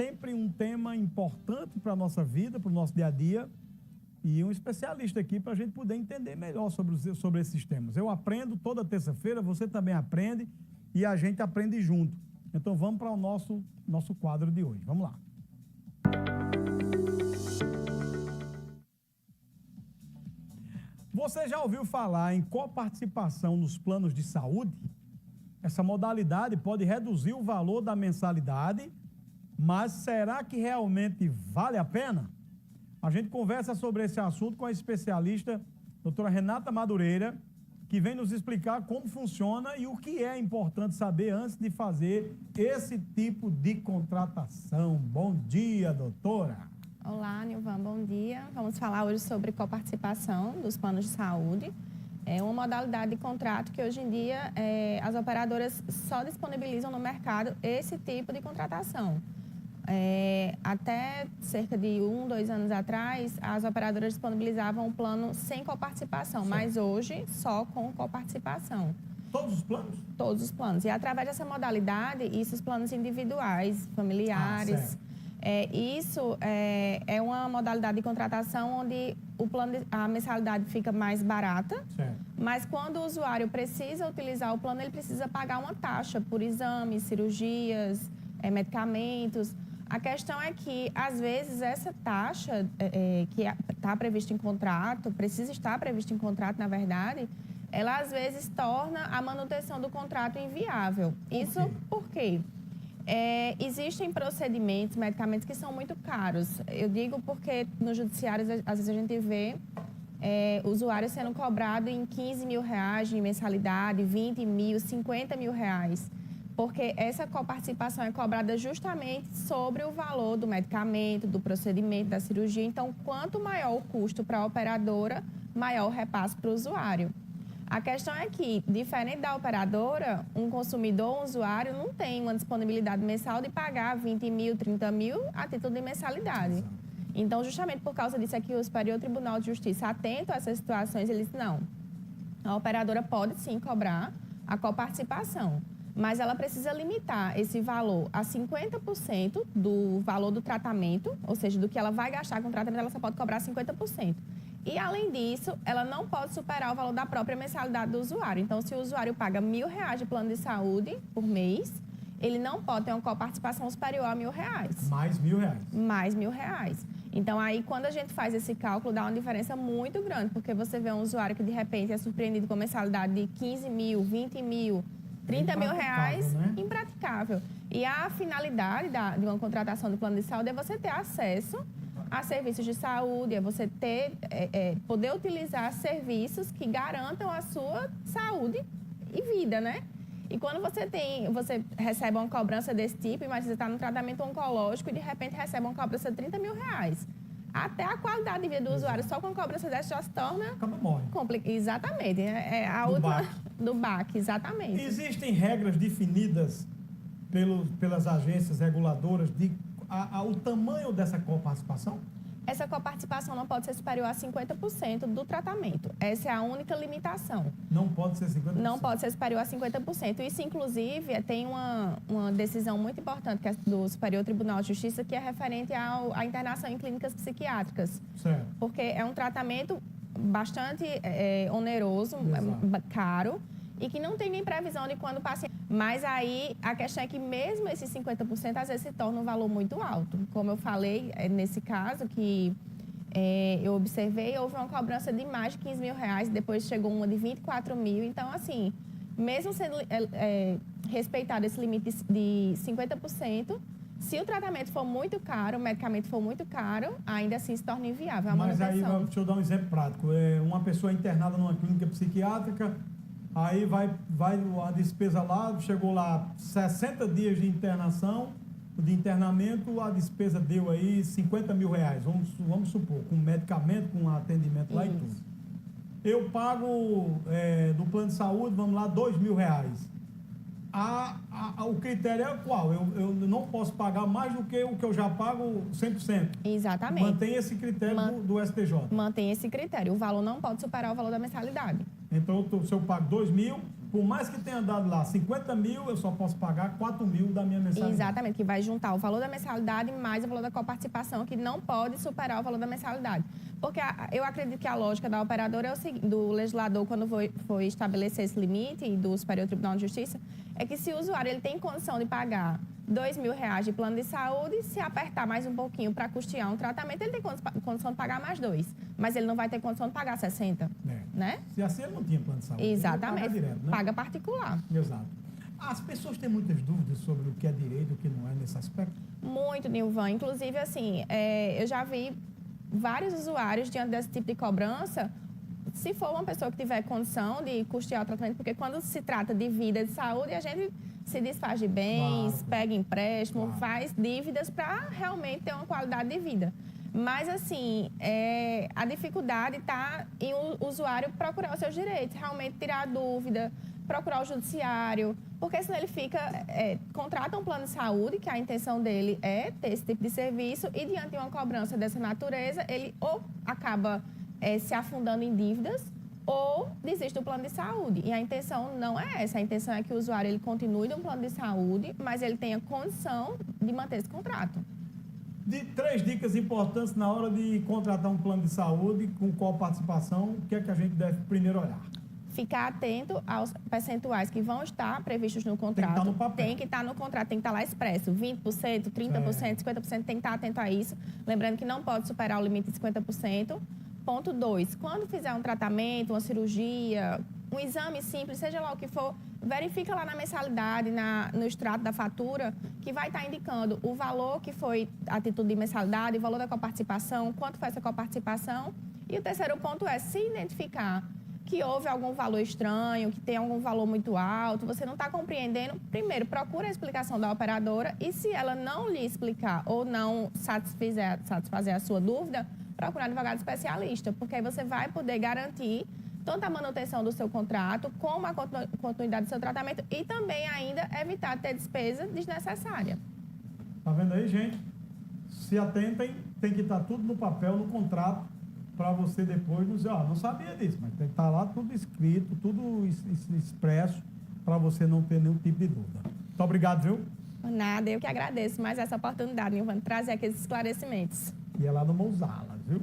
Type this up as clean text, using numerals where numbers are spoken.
sempre um tema importante para a nossa vida, para o nosso dia a dia, e um especialista aqui para a gente poder entender melhor sobre esses temas. Eu aprendo toda terça-feira, você também aprende, e a gente aprende junto. Então vamos para o nosso quadro de hoje. Vamos lá. Você já ouviu falar em coparticipação nos planos de saúde? Essa modalidade pode reduzir o valor da mensalidade, mas será que realmente vale a pena? A gente conversa sobre esse assunto com a especialista doutora Renata Madureira, que vem nos explicar como funciona e o que é importante saber antes de fazer esse tipo de contratação. Bom dia, doutora. Olá, Nilvan, bom dia. Vamos falar hoje sobre coparticipação dos planos de saúde. É uma modalidade de contrato que hoje em dia as operadoras só disponibilizam no mercado esse tipo de contratação. Até cerca de 2 anos atrás, as operadoras disponibilizavam um plano sem coparticipação, mas hoje só com coparticipação. Todos os planos? Todos os planos. E através dessa modalidade, os planos individuais, familiares... Isso é uma modalidade de contratação onde a mensalidade fica mais barata, mas quando o usuário precisa utilizar o plano, ele precisa pagar uma taxa por exames, cirurgias, medicamentos. A questão é que, às vezes, essa taxa que está prevista em contrato, precisa estar prevista em contrato, na verdade, ela, às vezes, torna a manutenção do contrato inviável. Isso por quê? Existem procedimentos, medicamentos que são muito caros. Eu digo porque no judiciário, às vezes a gente vê usuários sendo cobrados em 15 mil reais de mensalidade, 20 mil, 50 mil reais. Porque essa coparticipação é cobrada justamente sobre o valor do medicamento, do procedimento, da cirurgia. Então, quanto maior o custo para a operadora, maior o repasse para o usuário. A questão é que, diferente da operadora, um consumidor, um usuário, não tem uma disponibilidade mensal de pagar 20 mil, 30 mil a título de mensalidade. Então, justamente por causa disso é que o Superior Tribunal de Justiça, atento a essas situações, ele disse, não, a operadora pode sim cobrar a coparticipação, mas ela precisa limitar esse valor a 50% do valor do tratamento, ou seja, do que ela vai gastar com o tratamento, ela só pode cobrar 50%. E, além disso, ela não pode superar o valor da própria mensalidade do usuário. Então, se o usuário paga R$1.000 de plano de saúde por mês, ele não pode ter uma coparticipação superior a R$1.000. Mais R$1.000. Mais R$1.000. Então, aí, quando a gente faz esse cálculo, dá uma diferença muito grande, porque você vê um usuário que, de repente, é surpreendido com mensalidade de 15 mil, 20 mil, 30 mil reais, né? Impraticável. E a finalidade de uma contratação do plano de saúde é você ter acesso a serviços de saúde, é você poder utilizar serviços que garantam a sua saúde e vida, né? E quando você recebe uma cobrança desse tipo, imagina você está no tratamento oncológico e de repente recebe uma cobrança de 30 mil reais. Até a qualidade de vida do usuário, só com a cobrança dessa já se torna... Exatamente. Do BAC, exatamente. Existem regras definidas pelas agências reguladoras de o tamanho dessa coparticipação? Essa coparticipação não pode ser superior a 50% do tratamento. Essa é a única limitação. Não pode ser 50%? Não pode ser superior a 50%. Isso, inclusive, tem uma decisão muito importante que é do Superior Tribunal de Justiça, que é referente à internação em clínicas psiquiátricas. Certo. Porque é um tratamento bastante oneroso, caro, e que não tem nem previsão de quando o paciente... Mas aí, a questão é que mesmo esses 50%, às vezes, se torna um valor muito alto. Como eu falei, nesse caso que eu observei, houve uma cobrança de mais de 15 mil reais, depois chegou uma de 24 mil. Então, assim, mesmo sendo respeitado esse limite de 50%, se o tratamento for muito caro, o medicamento for muito caro, ainda assim se torna inviável a manutenção. Mas aí, deixa eu dar um exemplo prático. Uma pessoa internada numa clínica psiquiátrica... Aí vai a despesa lá, chegou lá 60 dias de internamento, a despesa deu aí 50 mil reais, vamos supor, com medicamento, com atendimento lá e tudo. Eu pago do plano de saúde, vamos lá, 2 mil reais. O critério é qual? Eu não posso pagar mais do que o que eu já pago 100%. Exatamente. Mantém esse critério do STJ. Mantém esse critério. O valor não pode superar o valor da mensalidade. Então, se eu pago 2 mil, por mais que tenha dado lá 50 mil, eu só posso pagar 4 mil da minha mensalidade. Exatamente, que vai juntar o valor da mensalidade mais o valor da coparticipação, que não pode superar o valor da mensalidade. Porque eu acredito que a lógica da operadora é o seguinte, do legislador, quando foi estabelecer esse limite, e do Superior Tribunal de Justiça, é que se o usuário ele tem condição de pagar R$2.000 de plano de saúde, se apertar mais um pouquinho para custear um tratamento, ele tem condição de pagar mais 2. Mas ele não vai ter condição de pagar 60, né? Se assim ele não tinha plano de saúde, exatamente, ele paga direto, né? Paga particular. Exato. As pessoas têm muitas dúvidas sobre o que é direito e o que não é nesse aspecto? Muito, Nilvan. Inclusive, assim, eu já vi vários usuários diante desse tipo de cobrança, se for uma pessoa que tiver condição de custear o tratamento, porque quando se trata de vida, de saúde, a gente se desfaz de bens, claro, pega empréstimo, claro, faz dívidas para realmente ter uma qualidade de vida. Mas, assim, a dificuldade está em o usuário procurar os seus direitos, realmente tirar a dúvida, procurar o judiciário, porque senão ele fica, contrata um plano de saúde, que a intenção dele é ter esse tipo de serviço, e diante de uma cobrança dessa natureza, ele ou acaba se afundando em dívidas, ou desiste do plano de saúde. E a intenção não é essa, a intenção é que o usuário ele continue no plano de saúde, mas ele tenha condição de manter esse contrato. De 3 dicas importantes na hora de contratar um plano de saúde, com qual participação, o que é que a gente deve primeiro olhar? Ficar atento aos percentuais que vão estar previstos no contrato. Tem que estar no papel. Tem que estar no contrato, tem que estar lá expresso. 20%, 30%, 50%, tem que estar atento a isso. Lembrando que não pode superar o limite de 50%. Ponto 2, quando fizer um tratamento, uma cirurgia, um exame simples, seja lá o que for, verifica lá na mensalidade, no extrato da fatura, que vai estar indicando o valor que foi a título de mensalidade, o valor da coparticipação, quanto foi essa coparticipação. E o terceiro ponto é, se identificar que houve algum valor estranho, que tem algum valor muito alto, você não está compreendendo, primeiro, procura a explicação da operadora e se ela não lhe explicar ou não satisfazer a sua dúvida, procurar um advogado especialista, porque aí você vai poder garantir tanto a manutenção do seu contrato, como a continuidade do seu tratamento e também ainda evitar ter despesa desnecessária. Tá vendo aí, gente? Se atentem, tem que estar tudo no papel, no contrato, para você depois não dizer, não sabia disso, mas tem que estar lá tudo escrito, tudo expresso, para você não ter nenhum tipo de dúvida. Muito obrigado, viu? Nada, eu que agradeço mais essa oportunidade, Nilvan, trazer aqueles esclarecimentos. E é lá no Mousalas, viu?